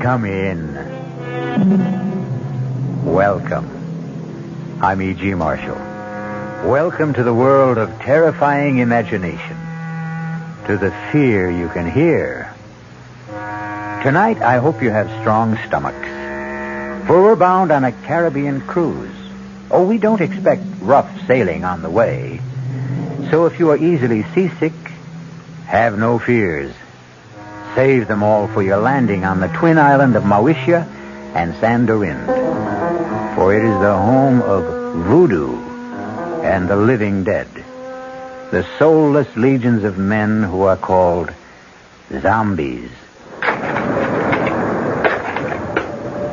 Come in. Welcome. I'm E.G. Marshall. Welcome to the world of terrifying imagination. To the fear you can hear. Tonight, I hope you have strong stomachs. For we're bound on a Caribbean cruise. Oh, we don't expect rough sailing on the way. So if you are easily seasick, have no fears. Save them all for your landing on the twin island of Mauritia and Sandorin. For it is the home of voodoo and the living dead. The soulless legions of men who are called zombies.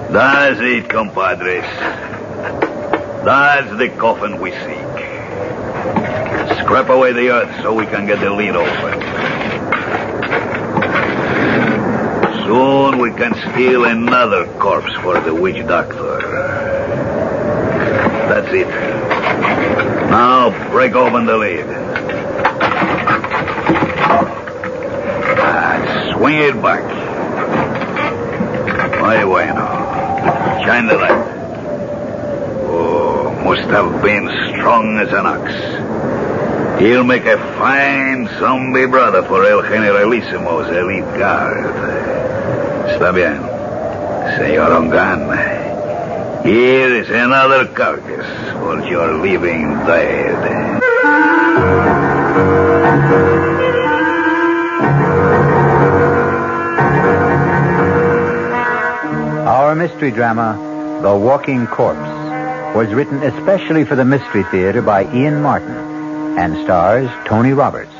That's it, compadres. That's the coffin we seek. Scrap away the earth so we can get the lid open. Soon we can steal another corpse for the witch doctor. That's it. Now break open the lid. Swing it back. Muy bueno. Shine the light. Oh, must have been strong as an ox. He'll make a fine zombie brother for El Generalissimo's elite guard. Está bien. Señor Ongan. Here is another carcass for your living dead. Our mystery drama, The Walking Corpse, was written especially for the Mystery Theater by Ian Martin and stars Tony Roberts.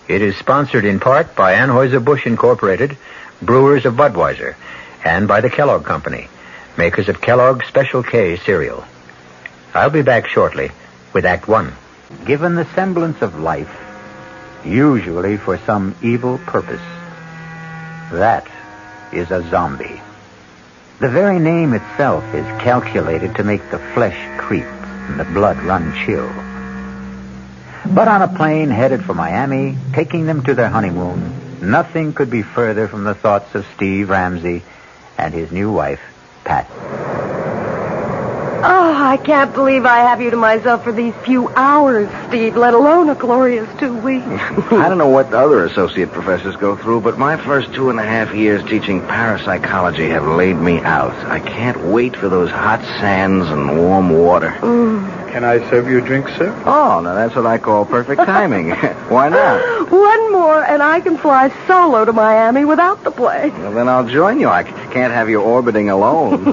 It is sponsored in part by Anheuser-Busch Incorporated, brewers of Budweiser, and by the Kellogg Company, makers of Kellogg's Special K cereal. I'll be back shortly with Act One. Given the semblance of life, usually for some evil purpose, that is a zombie. The very name itself is calculated to make the flesh creep and the blood run chill. But on a plane headed for Miami, taking them to their honeymoon, nothing could be further from the thoughts of Steve Ramsey and his new wife, Pat. Oh, I can't believe I have you to myself for these few hours, Steve, let alone a glorious 2 weeks. I don't know what the other associate professors go through, but my first 2.5 years teaching parapsychology have laid me out. I can't wait for those hot sands and warm water. Can I serve you a drink, sir? Oh, now that's what I call perfect timing. Why not? One more, and I can fly solo to Miami without the plane. Well, then I'll join you. I can't have you orbiting alone.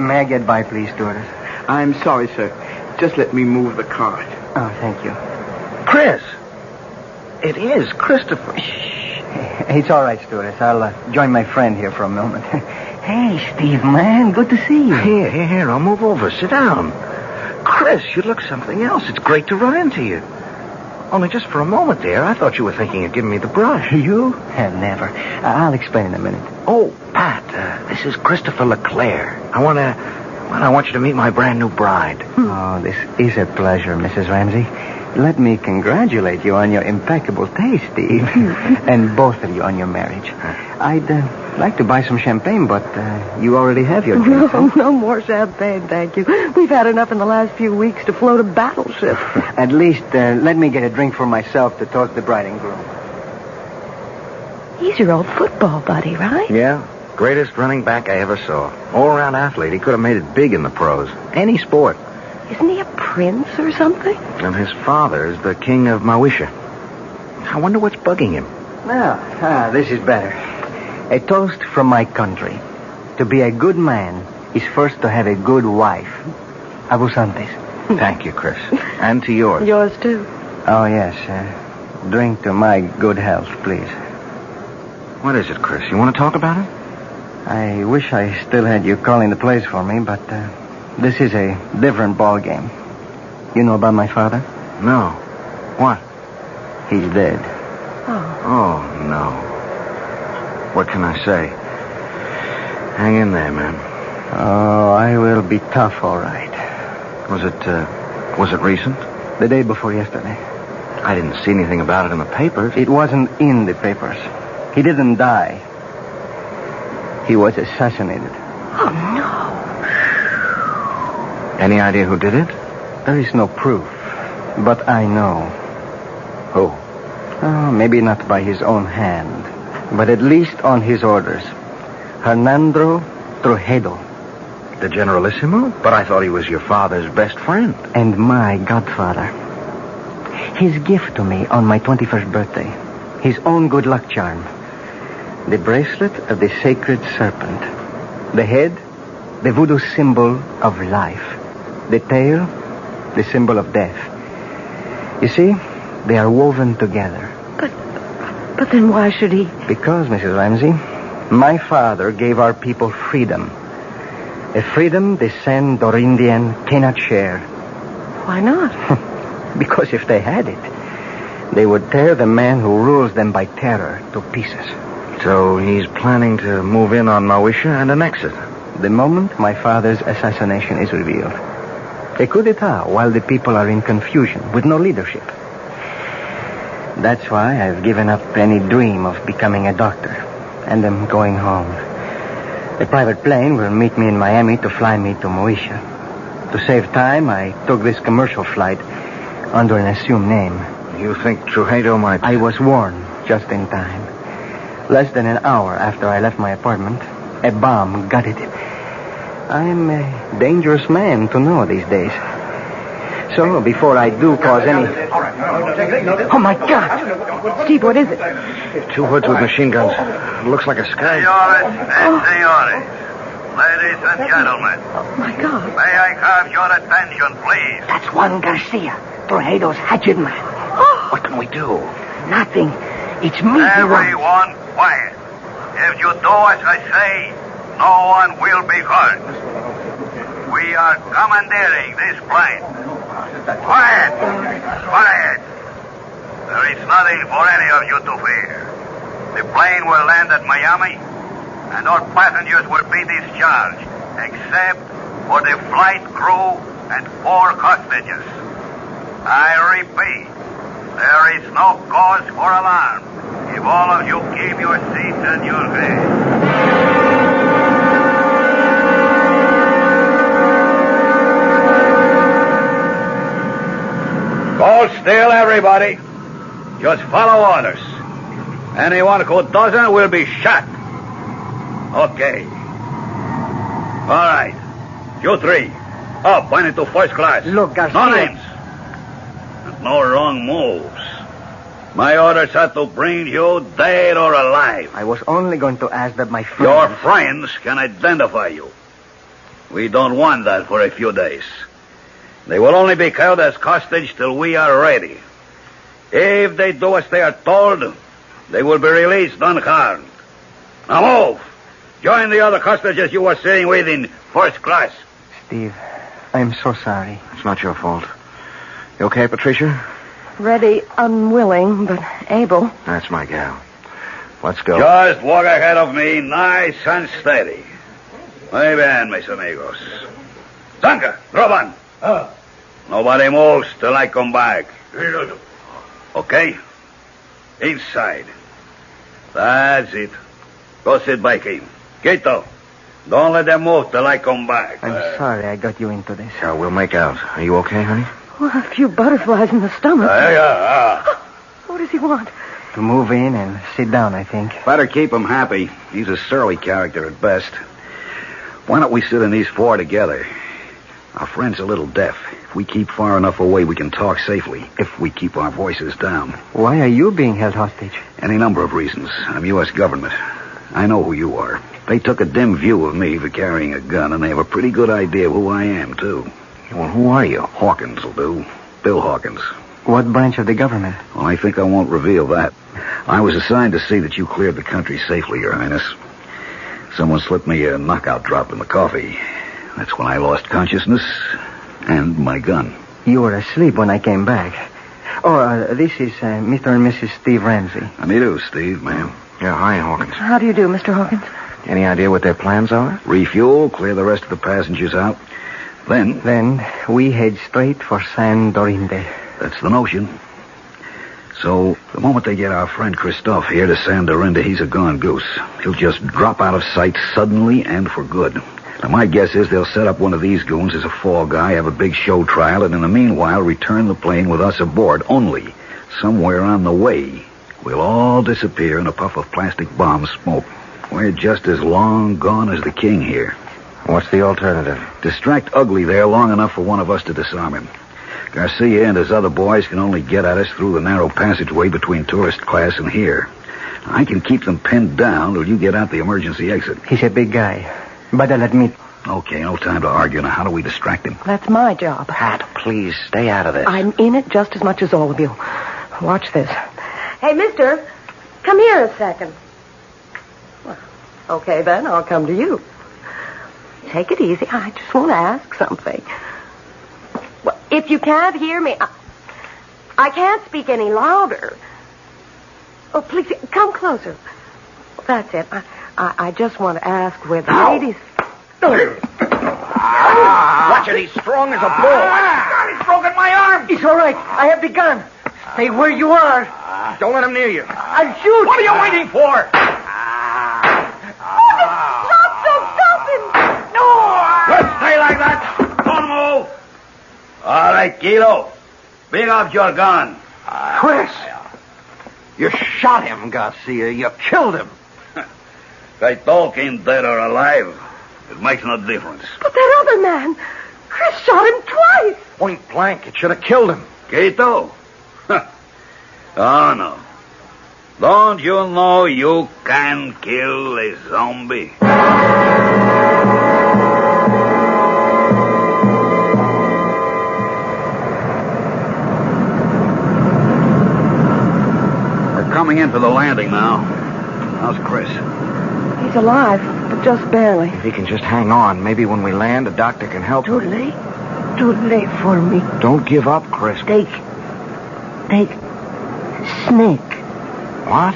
May I get by, please, stewardess? I'm sorry, sir. Just let me move the cart. Oh, thank you. Chris! It is Christopher. Shh. It's all right, stewardess. I'll join my friend here for a moment. Hey, Steve, man. Good to see you. Here. I'll move over. Sit down. Chris, you look something else. It's great to run into you. Only just for a moment there, I thought you were thinking of giving me the brush. You? Never. I'll explain in a minute. Oh, Pat, this is Christopher LeClaire. I want you to meet my brand new bride. Oh, this is a pleasure, Mrs. Ramsey. Let me congratulate you on your impeccable taste, Steve. And both of you on your marriage. I'd like to buy some champagne, but you already have your drink. No more champagne, thank you. We've had enough in the last few weeks to float a battleship. At least, let me get a drink for myself to toast the bride and groom. He's your old football buddy, right? Yeah. Greatest running back I ever saw. All-around athlete. He could have made it big in the pros. Any sport. Isn't he a prince or something? And his father is the king of Mauritia. I wonder what's bugging him. Now, this is better. A toast from my country. To be a good man is first to have a good wife. Abusantes. Thank you, Chris. And to yours. Yours, too. Oh, yes. Drink to my good health, please. What is it, Chris? You want to talk about it? I wish I still had you calling the plays for me, but this is a different ball game. You know about my father? No. What? He's dead. Oh, no. What can I say? Hang in there, man. Oh, I will be tough, all right. Was it recent? The day before yesterday. I didn't see anything about it in the papers. It wasn't in the papers. He didn't die. He was assassinated. Oh, no. Any idea who did it? There is no proof, but I know. Who? Oh, maybe not by his own hand, but at least on his orders. Hernando Trujillo. The Generalissimo? But I thought he was your father's best friend. And my godfather. His gift to me on my 21st birthday. His own good luck charm. The bracelet of the sacred serpent. The head, the voodoo symbol of life. The tail, the symbol of death. You see, they are woven together. But then why should he? Because, Mrs. Ramsey, my father gave our people freedom. A freedom the San Dorindian cannot share. Why not? Because if they had it, they would tear the man who rules them by terror to pieces. So he's planning to move in on Moesha and annex it. The moment my father's assassination is revealed. A coup d'etat while the people are in confusion with no leadership. That's why I've given up any dream of becoming a doctor and am going home. A private plane will meet me in Miami to fly me to Moesha. To save time, I took this commercial flight under an assumed name. You think Trujillo might... I was warned just in time. Less than an hour after I left my apartment, a bomb gutted it. I'm a dangerous man to know these days. So, before I do cause any... Oh, my God! Steve, what is it? Two hoods with machine guns. Looks like a sky. Senores and senores, ladies and gentlemen, Oh, my God. may I have your attention, please? That's Juan Garcia, Trujillo's hatchet man. What can we do? Nothing. It's me. Everyone quiet. If you do as I say, no one will be hurt. We are commandeering this plane. Quiet! Quiet! There is nothing for any of you to fear. The plane will land at Miami, and all passengers will be discharged, except for the flight crew and 4 hostages. I repeat, there is no cause for alarm if all of you keep your seats and your heads. Hold still, everybody. Just follow orders. Anyone who doesn't will be shot. Okay. All right. You 3. Up, pointing to first class. Look, Garcia. No names. And no wrong moves. My orders are to bring you dead or alive. I was only going to ask that my friends... Your friends can identify you. We don't want that for a few days. They will only be held as hostage till we are ready. If they do as they are told, they will be released unharmed. Now move! Join the other hostages you were sitting with in first class. Steve, I'm so sorry. It's not your fault. You okay, Patricia? Ready, unwilling, but able. That's my gal. Let's go. Just walk ahead of me, nice and steady. Muy bien, mis amigos. Zanka, drop on. Nobody moves till I come back. Okay? Inside. That's it. Go sit by him. Quito, don't let them move till I come back. I'm sorry I got you into this. Yeah, we'll make out. Are you okay, honey? Well, a few butterflies in the stomach. What does he want? To move in and sit down, I think. Better keep him happy. He's a surly character at best. Why don't we sit in these 4 together? Our friend's a little deaf. If we keep far enough away, we can talk safely. If we keep our voices down. Why are you being held hostage? Any number of reasons. I'm U.S. government. I know who you are. They took a dim view of me for carrying a gun, and they have a pretty good idea of who I am, too. Well, who are you? Hawkins will do. Bill Hawkins. What branch of the government? Well, I think I won't reveal that. I was assigned to see that you cleared the country safely, Your Highness. Someone slipped me a knockout drop in the coffee. That's when I lost consciousness and my gun. You were asleep when I came back. Oh, this is Mr. and Mrs. Steve Ramsey. How do you do, Steve, ma'am? Yeah, hi, Hawkins. How do you do, Mr. Hawkins? Any idea what their plans are? Refuel, clear the rest of the passengers out. Then we head straight for San Dorinde. that's the notion. So, the moment they get our friend Christophe here to San Dorinda, he's a gone goose. He'll just drop out of sight suddenly and for good. Now, my guess is they'll set up one of these goons as a fall guy, have a big show trial, and in the meanwhile return the plane with us aboard. Only, somewhere on the way, we'll all disappear in a puff of plastic bomb smoke. We're just as long gone as the king here. What's the alternative? Distract Ugly there long enough for one of us to disarm him. Garcia and his other boys can only get at us through the narrow passageway between tourist class and here. I can keep them pinned down till you get out the emergency exit. He's a big guy, but I'll admit... Okay, no time to argue. Now, how do we distract him? That's my job. Pat, please, stay out of this. I'm in it just as much as all of you. Watch this. Hey, mister, come here a second. Well, okay, then, I'll come to you. Take it easy. I just want to ask something. Well, if you can't hear me, I can't speak any louder. Oh, please, come closer. That's it. I just want to ask where the ladies... Watch it, he's strong as a bull. He's broken my arm. It's all right. I have the gun. Stay where you are. Don't let him near you. I'll shoot. What are you waiting for? Stop him! Good, stay like that. Don't move. All right, Kilo. Bring up your gun. Chris! You shot him, Garcia. You killed him. They talking dead or alive. It makes no difference. But that other man, Chris shot him twice. Point blank. It should have killed him. Quito? Oh, no. Don't you know you can kill a zombie? We're coming in for the landing now. How's Chris? He's alive, but just barely. If he can just hang on, maybe when we land, a doctor can help Too him. late. Too late for me. Don't give up, Chris. Take Snake. What?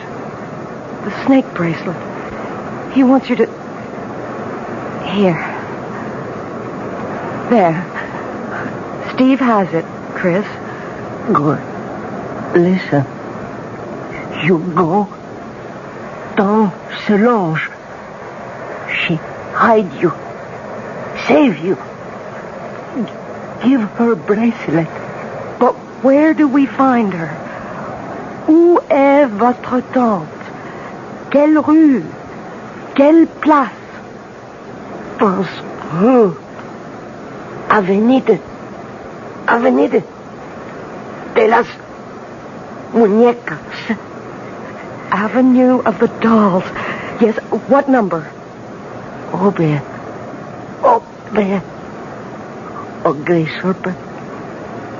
The snake bracelet. He wants you to... Here. There. Steve has it, Chris. Good. Listen. You go dans ce lounge. She hide you. Save you. Give her bracelet. But where do we find her? Où est votre tante? Quelle rue? Quelle place? Dans rue. Avenida de las muñecas. Avenue of the Dolls. Yes, what number? Over there. Ugly serpent.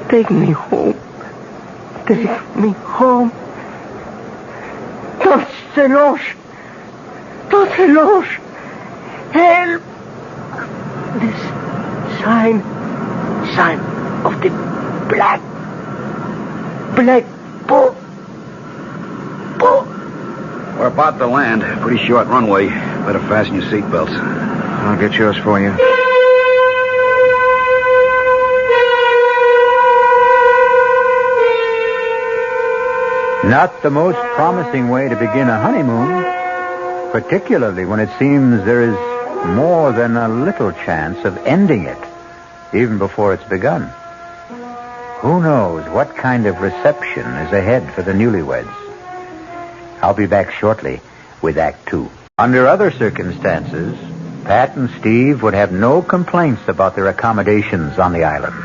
Take me home. Take me home. Dans ce lounge. Help. This sign of the black bull. We're about to land. Pretty short runway. Better fasten your seatbelts. I'll get yours for you. Not the most promising way to begin a honeymoon, particularly when it seems there is more than a little chance of ending it, even before it's begun. Who knows what kind of reception is ahead for the newlyweds? I'll be back shortly with Act 2. Under other circumstances, Pat and Steve would have no complaints about their accommodations on the island.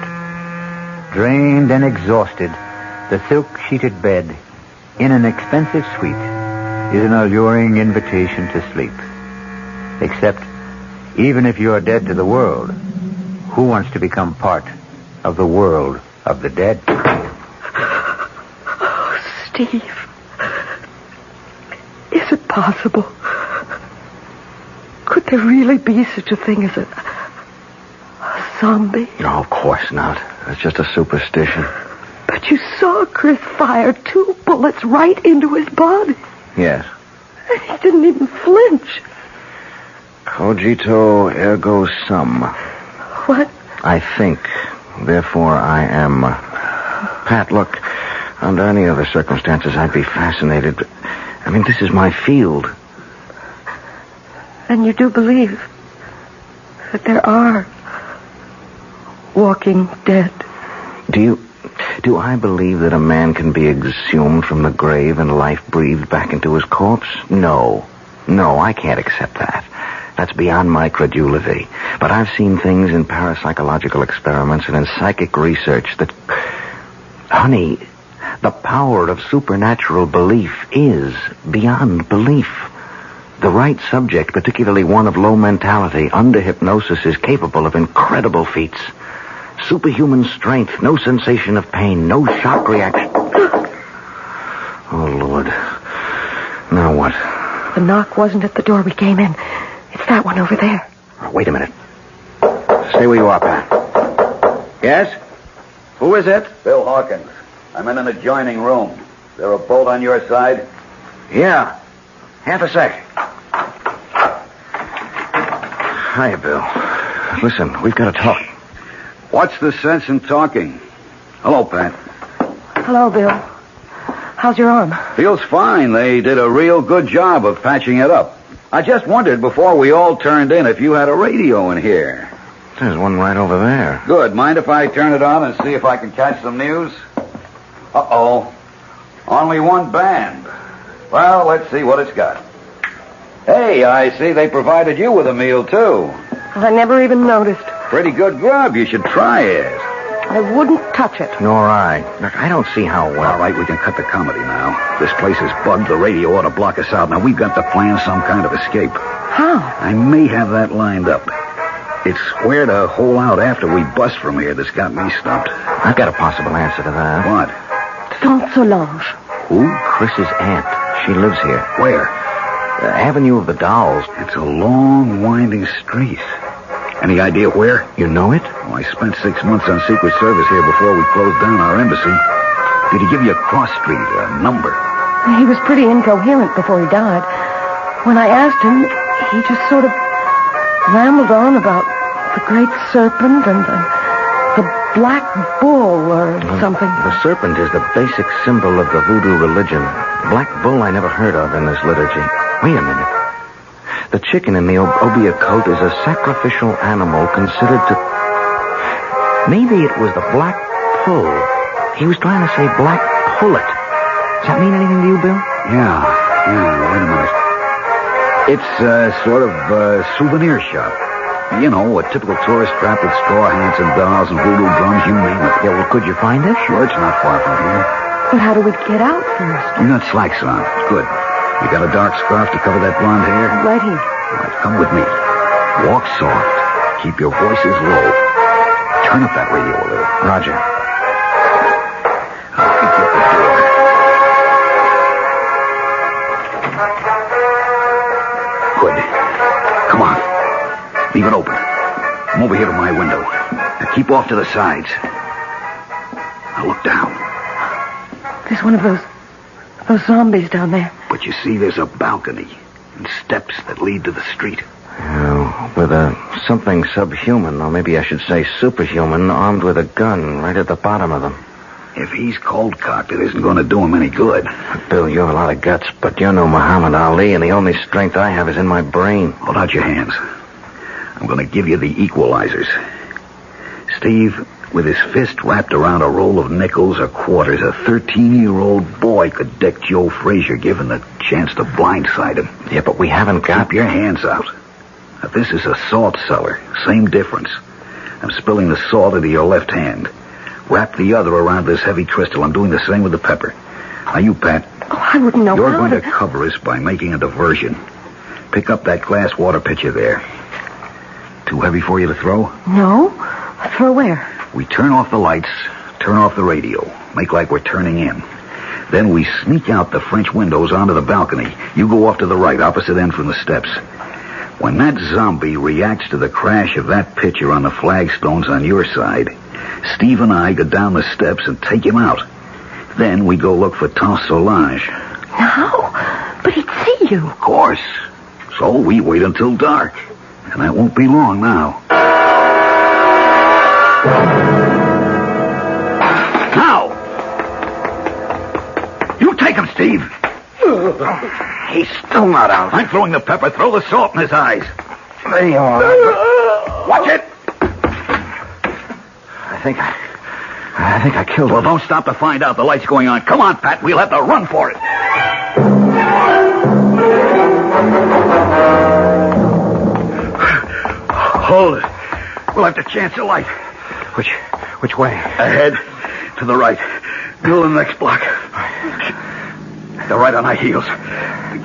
Drained and exhausted, the silk-sheeted bed in an expensive suite is an alluring invitation to sleep. Except, even if you're dead to the world, who wants to become part of the world of the dead? Oh, Steve. Is it possible? Could there really be such a thing as a zombie? No, of course not. It's just a superstition. But you saw Chris fire 2 bullets right into his body. Yes. And he didn't even flinch. Cogito ergo sum. What? I think, therefore I am. Pat, look, Under any other circumstances, I'd be fascinated. But, I mean, this is my field. And you do believe that there are walking dead? Do I believe that a man can be exhumed from the grave and life breathed back into his corpse? No, I can't accept that. That's beyond my credulity. But I've seen things in parapsychological experiments and in psychic research that... Honey, the power of supernatural belief is beyond belief. The right subject, particularly one of low mentality, under hypnosis, is capable of incredible feats. Superhuman strength, no sensation of pain, no shock reaction. Oh, Lord. Now what? The knock wasn't at the door we came in. It's that one over there. Wait a minute. Stay where you are, Pat. Yes? Who is it? Bill Hawkins. I'm in an adjoining room. Is there a bolt on your side? Yeah. Half a sec. Hiya, Bill. Listen, we've got to talk. What's the sense in talking? Hello, Pat. Hello, Bill. How's your arm? Feels fine. They did a real good job of patching it up. I just wondered before we all turned in if you had a radio in here. There's one right over there. Good. Mind if I turn it on and see if I can catch some news? Uh-oh. Only one band. Well, let's see what it's got. Hey, I see they provided you with a meal, too. I never even noticed. Pretty good grub. You should try it. I wouldn't touch it. Nor I. Look, I don't see how well... All right, we can cut the comedy now. This place is bugged. The radio ought to block us out. Now, we've got to plan some kind of escape. How? I may have that lined up. It's where to hole out after we bust from here that's got me stumped. I've got a possible answer to that. What? Saint Solange. Who? Chris's aunt. She lives here. Where? Avenue of the Dolls. It's a long, winding street. Any idea where? You know it? Oh, I spent 6 months on Secret Service here before we closed down our embassy. Did he give you a cross street, a number? He was pretty incoherent before he died. When I asked him, he just sort of rambled on about the great serpent and the black bull or something. The serpent is the basic symbol of the voodoo religion. Black bull I never heard of in this liturgy. Wait a minute. The chicken in the Obeah coat is a sacrificial animal considered to... Maybe it was the black pull. He was trying to say black pullet. Does that mean anything to you, Bill? Yeah, wait a minute. It's sort of a souvenir shop. You know, a typical tourist trap with straw hats and dolls and voodoo drums, you name it. Yeah, well, could you find it? Sure, it's not far from here. But how do we get out first? You got slacks on. Good. You got a dark scarf to cover that blonde hair? Right here. All right, come with me. Walk soft. Keep your voices low. Turn up that radio a little. Roger. I'll meet you at the door. Good. Come on. Leave it open. I'm over here to my window. Now keep off to the sides. Now look down. There's one of those zombies down there. But you see, there's a balcony and steps that lead to the street. With something subhuman, or maybe I should say superhuman, armed with a gun right at the bottom of them. If he's cold-cocked, it isn't going to do him any good. Bill, you have a lot of guts, but you're no Muhammad Ali, and the only strength I have is in my brain. Hold out your hands. I'm going to give you the equalizers. Steve, with his fist wrapped around a roll of nickels or quarters, a 13-year-old boy could deck Joe Frazier, given the chance to blindside him. Yeah, but we haven't got... Keep your hands out. Now, this is a salt cellar. Same difference. I'm spilling the salt into your left hand. Wrap the other around this heavy crystal. I'm doing the same with the pepper. Now, you, Pat. Oh, I wouldn't know You're how going to cover us by making a diversion. Pick up that glass water pitcher there. Too heavy for you to throw? No. Throw where? We turn off the lights, turn off the radio, make like we're turning in. Then we sneak out the French windows onto the balcony. You go off to the right, opposite end from the steps. When that zombie reacts to the crash of that pitcher on the flagstones on your side, Steve and I go down the steps and take him out. Then we go look for Saint Solange. No, but he'd see you. Of course. So we wait until dark. And that won't be long now. Now! Steve. He's still not out. I'm throwing the pepper. Throw the salt in his eyes. There you are. Watch it. I think I killed Well, him. don't stop to find out. The light's going on. Come on, Pat. We'll have to run for it. Hold it. We'll have to chance a light. Which way? Ahead. To the right. Go to the next block. They're right on our heels.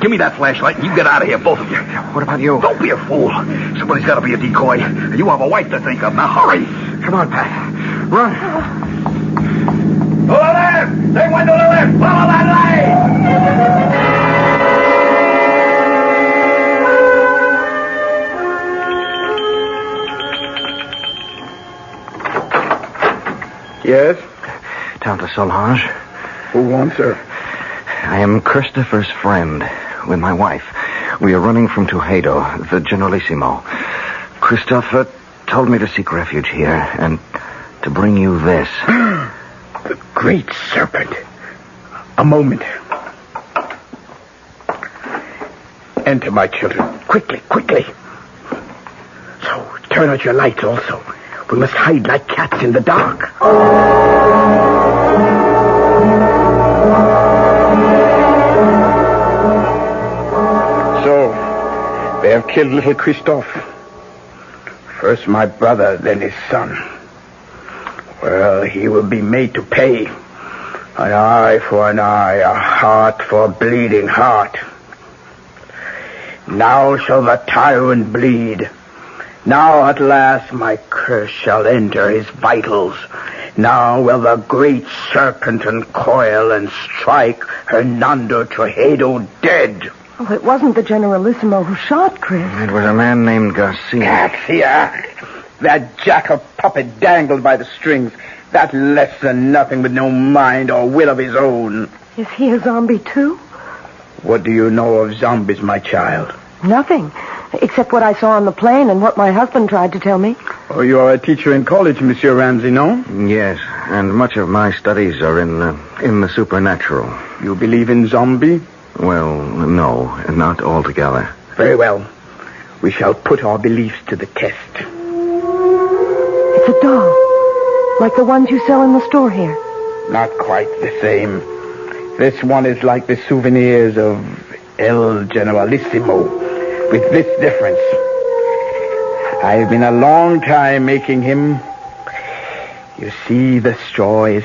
Give me that flashlight and you get out of here, both of you. What about you? Don't be a fool. Somebody's got to be a decoy. You have a wife to think of. Now hurry. Come on, Pat. Run. To the left! They went to the left! Follow that light! Yes? Count de Solange. Who wants her? I am Christopher's friend with my wife. We are running from Tuxedo, the Generalissimo. Christopher told me to seek refuge here and to bring you this. The great serpent. A moment. Enter, my children. Quickly, quickly. So, turn out your lights also. We must hide like cats in the dark. So, they have killed little Christophe. First my brother, then his son. Well, he will be made to pay. An eye for an eye, a heart for a bleeding heart. Now shall the tyrant bleed. Now at last my curse shall enter his vitals. Now will the great serpent uncoil and strike Hernando Tuxedo dead. Oh, it wasn't the Generalissimo who shot Chris. It was a man named Garcia. Garcia! That jackal puppet dangled by the strings. That less than nothing with no mind or will of his own. Is he a zombie, too? What do you know of zombies, my child? Nothing, except what I saw on the plane and what my husband tried to tell me. Oh, you are a teacher in college, Monsieur Ramsey, no? Yes, and much of my studies are in the supernatural. You believe in zombie? Well, no, not altogether. Very well. We shall put our beliefs to the test. It's a doll, like the ones you sell in the store here. Not quite the same. This one is like the souvenirs of El Generalissimo, with this difference. I've been a long time making him. You see, the straw is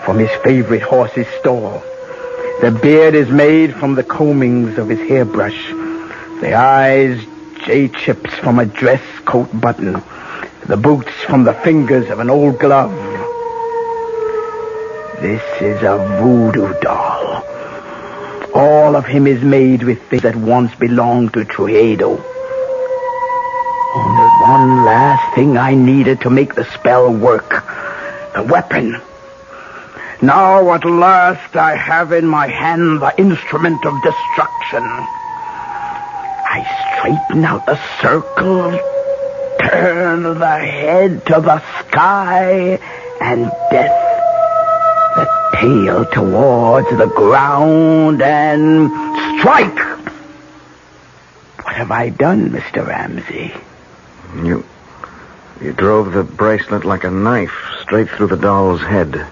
from his favorite horse's stall. The beard is made from the combings of his hairbrush. The eyes, J-chips from a dress coat button. The boots from the fingers of an old glove. This is a voodoo doll. All of him is made with things that once belonged to Tuxedo. Only one last thing I needed to make the spell work. The weapon. Now at last I have in my hand the instrument of destruction. I straighten out the circle, turn the head to the sky, and death. The tail towards the ground, and strike! What have I done, Mr. Ramsey? You drove the bracelet like a knife straight through the doll's head.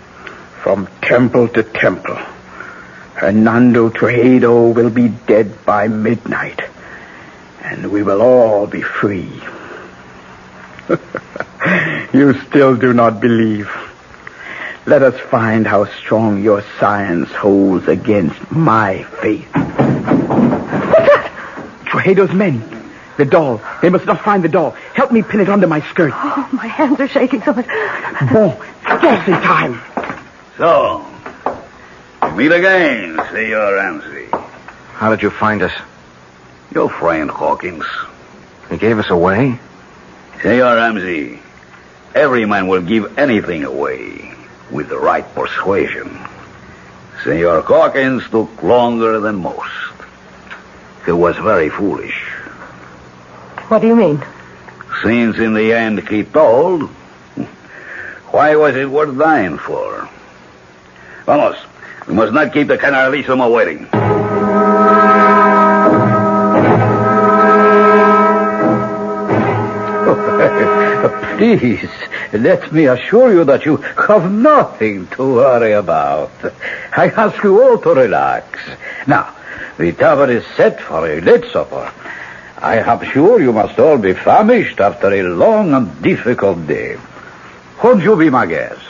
From temple to temple, Hernando Tuxedo will be dead by midnight, and we will all be free. You still do not believe. Let us find how strong your science holds against my faith. What's that? Tuxedo's men. The doll. They must not find the doll. Help me pin it under my skirt. Oh, my hands are shaking so much. Bon, just in time. So, we meet again, Senor Ramsey. How did you find us? Your friend Hawkins. He gave us away? Senor Ramsey, every man will give anything away with the right persuasion. Senor Hawkins took longer than most. He was very foolish. What do you mean? Since in the end he told, why was it worth dying for? Vamos, We must not keep the Generalissimo waiting. Please, let me assure you that you have nothing to worry about. I ask you all to relax. Now, the table is set for a late supper. I am sure you must all be famished after a long and difficult day. Won't you be my guests?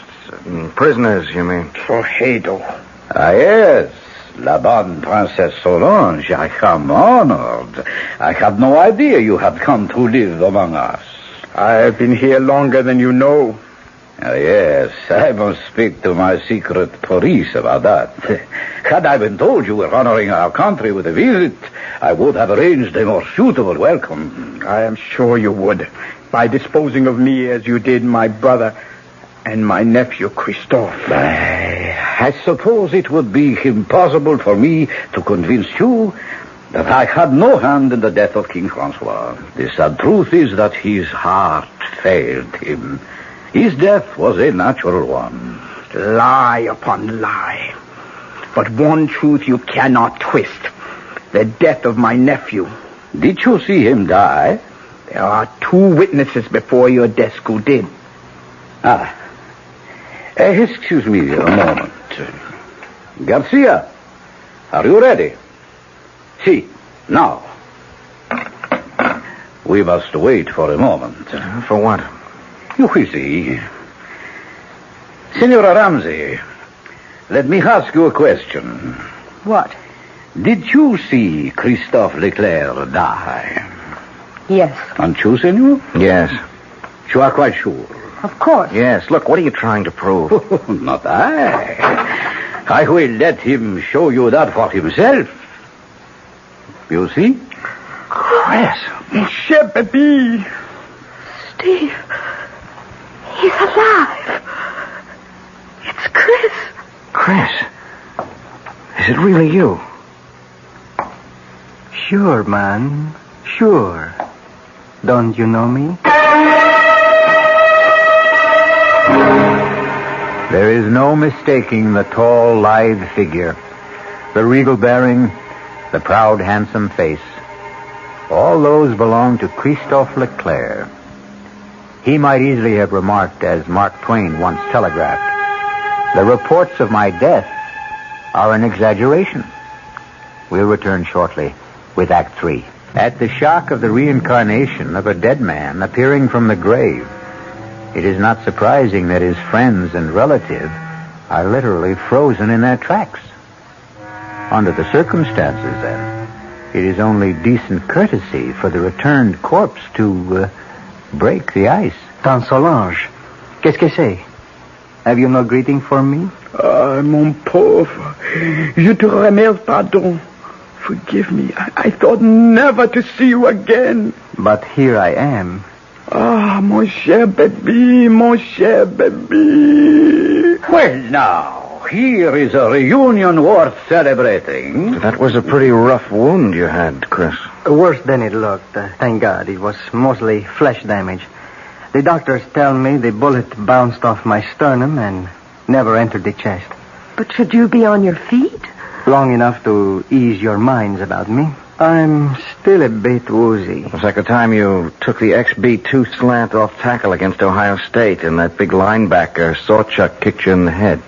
Prisoners, you mean? For Hado. Ah, yes. La bonne Princess Solange, I am honored. I had no idea you had come to live among us. I have been here longer than you know. Yes, I must speak to my secret police about that. Had I been told you were honoring our country with a visit, I would have arranged a more suitable welcome. I am sure you would, by disposing of me as you did my brother and my nephew Christophe. I suppose it would be impossible for me to convince you that I had no hand in the death of King Francois. The sad truth is that his heart failed him. His death was a natural one. Lie upon lie. But one truth you cannot twist. The death of my nephew. Did you see him die? There are 2 witnesses before your desk who did. Excuse me a moment. Garcia, are you ready? See, now. We must wait for a moment. For what? You will see. Senora Ramsey, let me ask you a question. What? Did you see Christophe Leclerc die? Yes. And you, senor? Yes. You are quite sure? Of course. Yes. Look, what are you trying to prove? Not I. I will let him show you that for himself. You see? Chris. Monsieur Baby. Steve. He's alive. It's Chris. Chris. Is it really you? Sure, man. Sure. Don't you know me? There is no mistaking the tall, lithe figure, the regal bearing, the proud, handsome face. All those belong to Christophe Leclerc. He might easily have remarked, as Mark Twain once telegraphed, "The reports of my death are an exaggeration." We'll return shortly with Act 3. At the shock of the reincarnation of a dead man appearing from the grave, it is not surprising that his friends and relatives are literally frozen in their tracks. Under the circumstances, then, it is only decent courtesy for the returned corpse to break the ice. Tante Solange, qu'est-ce que c'est? Have you no greeting for me? Ah, mon pauvre. Je te remercie, pardon. Forgive me. I thought never to see you again. But here I am. Ah, mon cher baby, mon cher baby. Well, now, here is a reunion worth celebrating. That was a pretty rough wound you had, Chris. Worse than it looked. Thank God. It was mostly flesh damage. The doctors tell me the bullet bounced off my sternum and never entered the chest. But should you be on your feet? Long enough to ease your minds about me. I'm still a bit woozy. It's like the time you took the XB2 slant off tackle against Ohio State and that big linebacker, Sawchuck, kicked you in the head.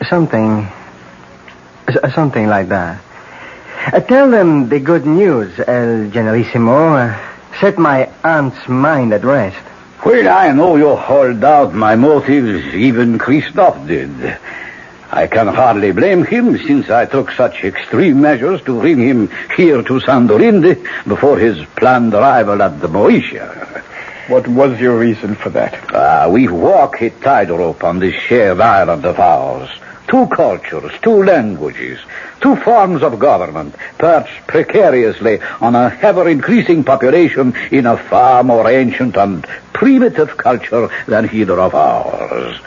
Something like that. Tell them the good news, El Generalissimo. Set my aunt's mind at rest. Well, I know you hold out my motives, even Christophe did. I can hardly blame him, since I took such extreme measures to bring him here to Sandorinde before his planned arrival at the Moesia. What was your reason for that? We walk a tightrope on this shared island of ours. 2 cultures, 2 languages, 2 forms of government, perched precariously on a ever-increasing population in a far more ancient and primitive culture than either of ours.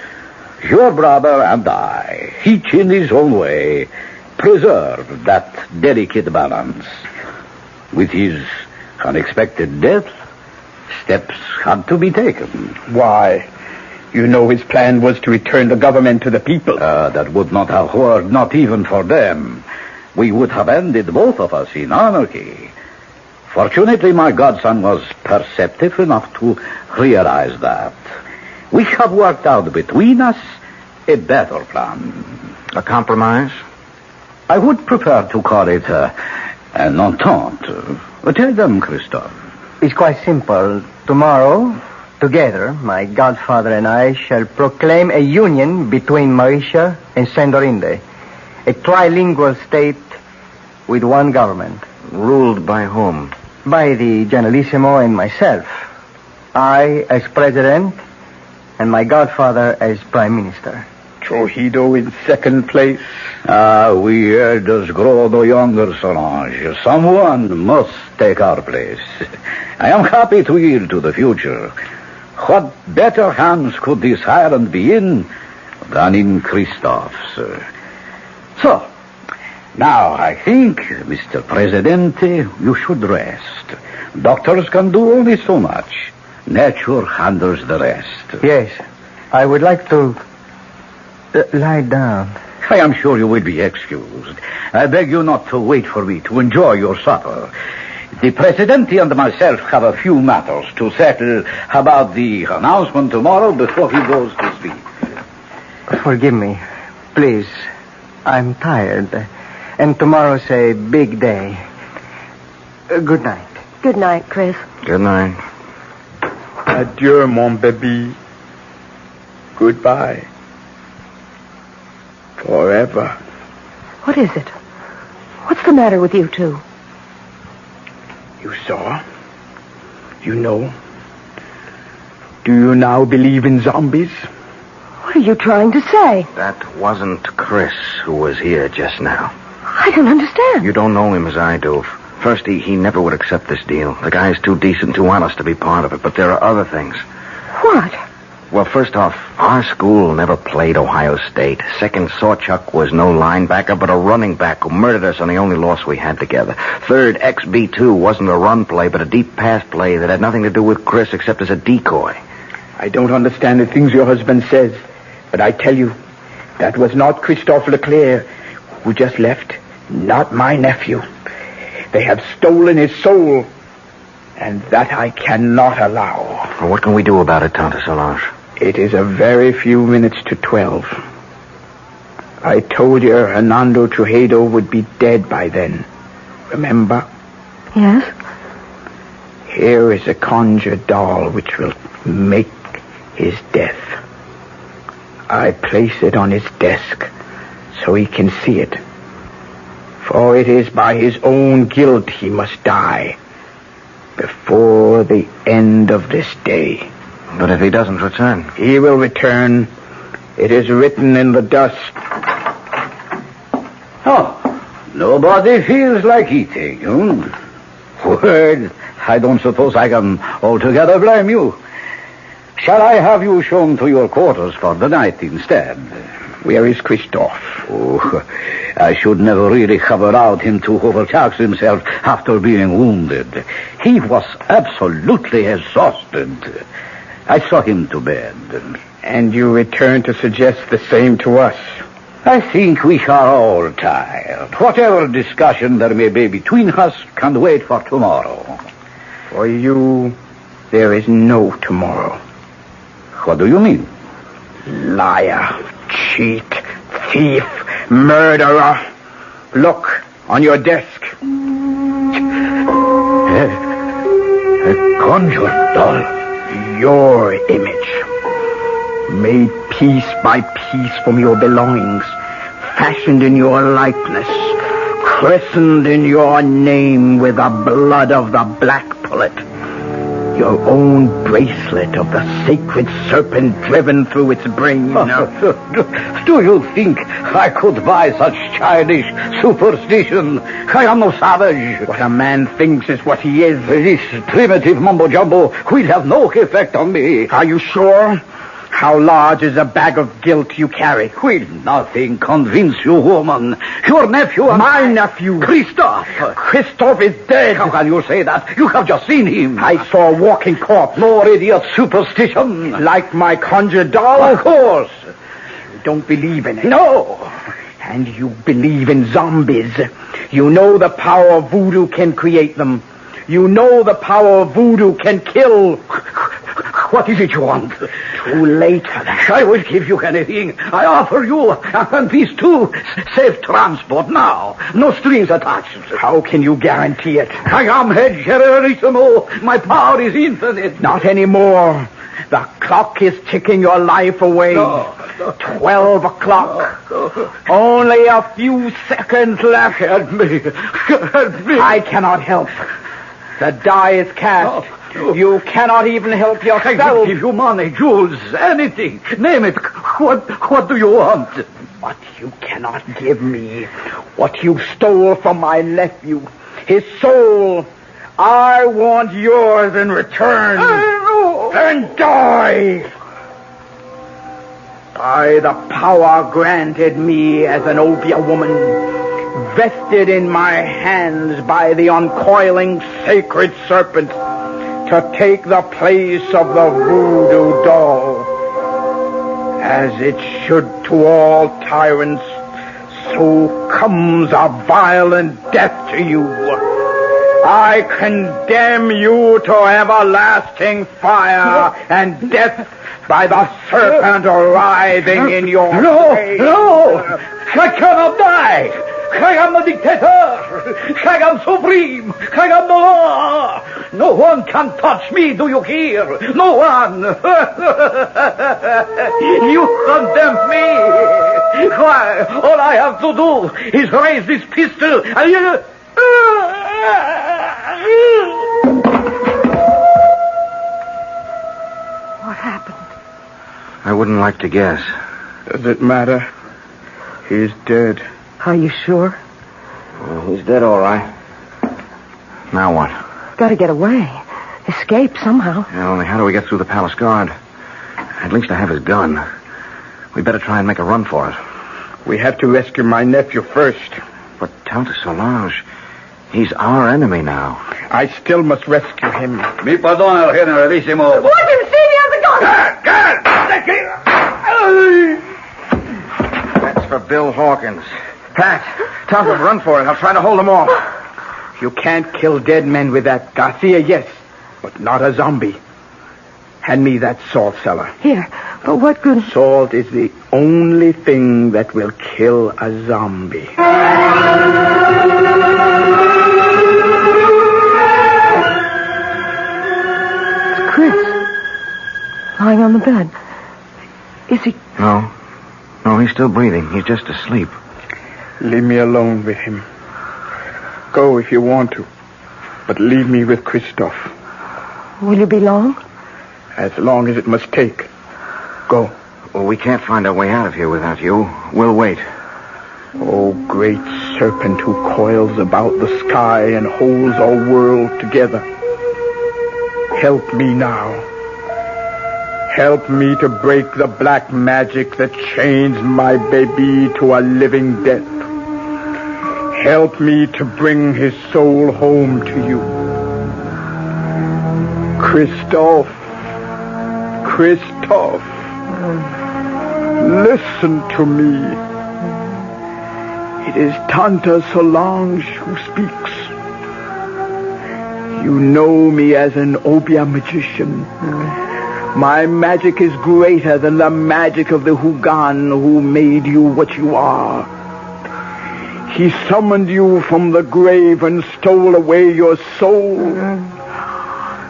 Your brother and I, each in his own way, preserved that delicate balance. With his unexpected death, steps had to be taken. Why? You know his plan was to return the government to the people. That would not have worked, not even for them. We would have ended both of us in anarchy. Fortunately, my godson was perceptive enough to realize that. We have worked out between us a better plan. A compromise? I would prefer to call it an entente. Tell them, Christophe. It's quite simple. Tomorrow, together, my godfather and I shall proclaim a union between Mauritius and Saint Dorinde. A trilingual state with one government. Ruled by whom? By the Generalissimo and myself. I as president and my godfather as prime minister. Trujillo in second place. We elders grow no younger, Solange. Someone must take our place. I am happy to yield to the future. What better hands could this island be in than in Christophe's? So, now I think, Mr. Presidente, you should rest. Doctors can do only so much. Nature handles the rest. Yes, I would like to lie down. I am sure you will be excused. I beg you not to wait for me to enjoy your supper. The Presidente and myself have a few matters to settle about the announcement tomorrow before he goes to sleep. Forgive me, please. I'm tired. And tomorrow's a big day. Good night. Good night, Chris. Good night. Adieu, mon baby. Goodbye. Forever. What is it? What's the matter with you two? You saw? You know? Do you now believe in zombies? What are you trying to say? That wasn't Chris who was here just now. I don't understand. You don't know him as I do. First, he never would accept this deal. The guy's too decent, too honest to be part of it. But there are other things. What? Well, first off, our school never played Ohio State. Second, Sawchuck was no linebacker, but a running back who murdered us on the only loss we had together. Third, XB2 wasn't a run play, but a deep pass play that had nothing to do with Chris except as a decoy. I don't understand the things your husband says, but I tell you, that was not Christophe Leclerc who just left. Not my nephew. They have stolen his soul, and that I cannot allow. Well, what can we do about it, Tante Solange? It is a very few minutes to 12. I told you Hernando Trujillo would be dead by then. Remember? Yes? Here is a conjured doll which will make his death. I place it on his desk so he can see it. For it is by his own guilt he must die before the end of this day. But if he doesn't return? He will return. It is written in the dust. Oh, nobody feels like eating, Well, I don't suppose I can altogether blame you. Shall I have you shown to your quarters for the night instead? Where is Christophe? Oh, I should never really have allowed him to overtax himself after being wounded. He was absolutely exhausted. I saw him to bed. And you return to suggest the same to us? I think we are all tired. Whatever discussion there may be between us can wait for tomorrow. For you, there is no tomorrow. What do you mean? Liar, cheat, thief, murderer. Look, on your desk. A conjured doll. Your image. Made piece by piece from your belongings. Fashioned in your likeness. Christened in your name with the blood of the black pullet. Your own bracelet of the sacred serpent driven through its brain. Do you think I could buy such childish superstition? I am no savage. What a man thinks is what he is. This primitive mumbo-jumbo will have no effect on me. Are you sure? How large is the bag of guilt you carry? Will nothing convince you, woman? Your nephew and My nephew. Christoph. Christoph is dead. How can you say that? You have just seen him. I saw a walking corpse. More idiot superstition. Like my conjured doll? Of course. You don't believe in it. No. And you believe in zombies. You know the power of voodoo can create them. You know the power of voodoo can kill. What is it you want? Too late for that. I will give you anything. I offer you, and these two, safe transport now. No strings attached. How can you guarantee it? I am head generalissimo. My power is infinite. Not anymore. The clock is ticking your life away. No. 12 o'clock. Only a few seconds left. Help me. Help me. I cannot help. The die is cast. No. You cannot even help yourself. I will give you money, jewels, anything. Name it. What do you want? But you cannot give me what you stole from my nephew. His soul. I want yours in return. Then die. By the power granted me as an Obia woman, vested in my hands by the uncoiling sacred serpent, to take the place of the voodoo doll. As it should to all tyrants, so comes a violent death to you. I condemn you to everlasting fire and death by the serpent writhing in your face. No! I cannot die! I am the dictator! I am supreme! I am the law! No one can touch me, do you hear? No one! You condemn me! Why, all I have to do is raise this pistol and you... What happened? I wouldn't like to guess. Does it matter? He's dead. Are you sure? Well, he's dead, all right. Now what? Gotta get away. Escape somehow. Yeah, only how do we get through the palace guard? At least I have his gun. We better try and make a run for it. We have to rescue my nephew first. But Tante Solange, he's our enemy now. I still must rescue him. Mi pardon, el generalissimo. What did see me on the gun? That's for Bill Hawkins. Pat, Tante, run for it. I'll try to hold them off. You can't kill dead men with that. Garcia, yes, but not a zombie. Hand me that salt cellar. Here. But what good? Salt is the only thing that will kill a zombie. It's Chris. Lying on the bed. Is he... No, he's still breathing. He's just asleep. Leave me alone with him. Go if you want to, but leave me with Christoph. Will you be long? As long as it must take. Go. Well, we can't find our way out of here without you. We'll wait. Oh, great serpent who coils about the sky and holds our world together. Help me now. Help me to break the black magic that chains my baby to a living death. Help me to bring his soul home to you. Christoph. Listen to me. It is Tante Solange who speaks. You know me as an Obia magician. My magic is greater than the magic of the Hugan who made you what you are. He summoned you from the grave and stole away your soul.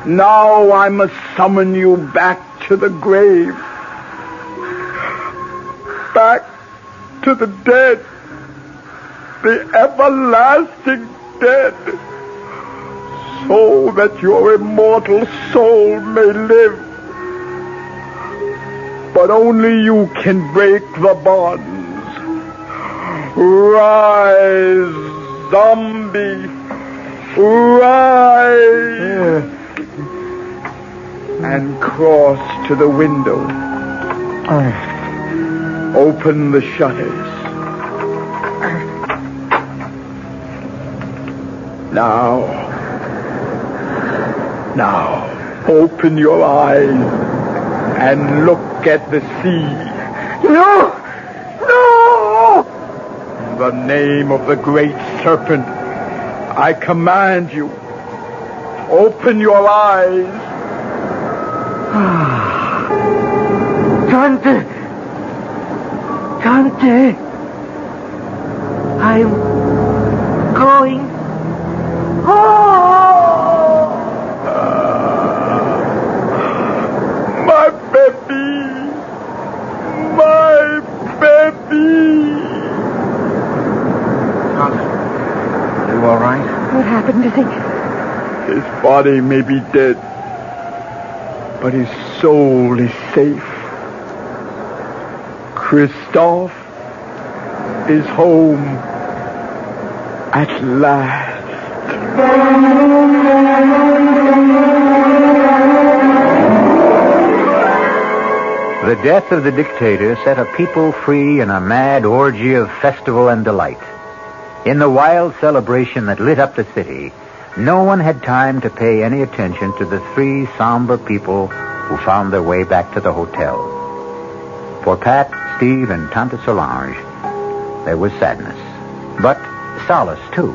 Now I must summon you back to the grave. Back to the dead. The everlasting dead. So that your immortal soul may live. But only you can break the bonds. Rise, zombie. Rise. And cross to the window. Open the shutters. Now, open your eyes and look at the sea. No! In the name of the great serpent, I command you, open your eyes. Tante, I'm going home. My baby. Are you all right? What happened, is he? His body may be dead, but his soul is safe. Christophe is home at last. The death of the dictator set a people free in a mad orgy of festival and delight. In the wild celebration that lit up the city, no one had time to pay any attention to the three somber people who found their way back to the hotel. For Pat, Steve, and Tante Solange, there was sadness, but solace, too.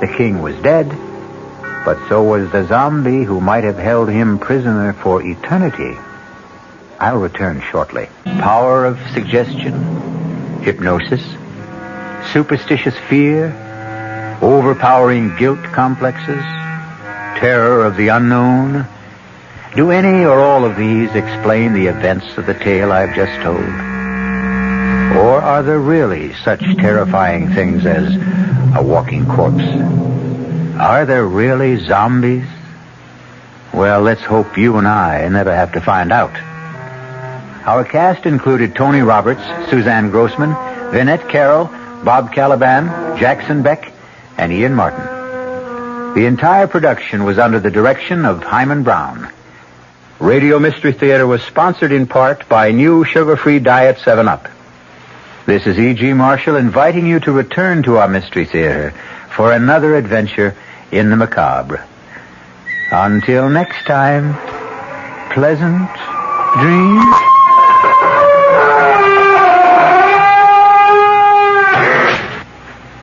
The king was dead, but so was the zombie who might have held him prisoner for eternity. I'll return shortly. Power of suggestion, hypnosis, superstitious fear, overpowering guilt complexes, terror of the unknown. Do any or all of these explain the events of the tale I've just told? Or are there really such terrifying things as a walking corpse? Are there really zombies? Well, let's hope you and I never have to find out. Our cast included Tony Roberts, Suzanne Grossman, Vinette Carroll, Bob Caliban, Jackson Beck, and Ian Martin. The entire production was under the direction of Hyman Brown. Radio Mystery Theater was sponsored in part by new sugar-free Diet 7-Up. This is E.G. Marshall inviting you to return to our Mystery Theater for another adventure in the macabre. Until next time, pleasant dreams.